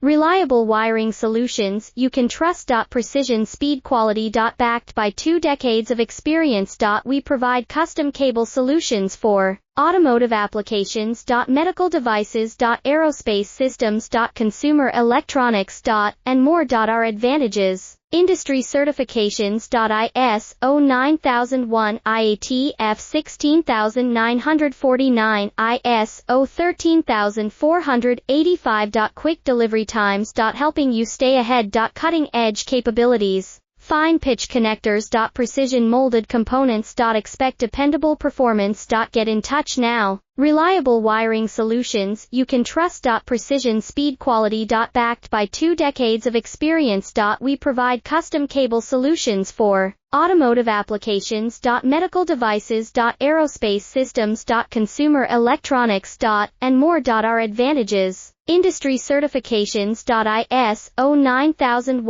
Reliable wiring solutions you can trust. Precision speed quality. Backed by 2 decades of experience. We provide custom cable solutions for automotive applications. Medical devices. Aerospace systems. Consumer electronics. And more. Our advantages: industry certifications. ISO 9001, IATF 16949, ISO 13485. Quick delivery times. Helping you stay ahead. Cutting edge capabilities. Fine pitch connectors. Precision molded components. Expect dependable performance. Get in touch now. Reliable wiring solutions you can trust. Precision speed quality. Backed by 2 decades of experience. We provide custom cable solutions for automotive applications. Medical devices. Aerospace systems. Consumer electronics. And more. Our advantages: industry certifications. ISO 9001.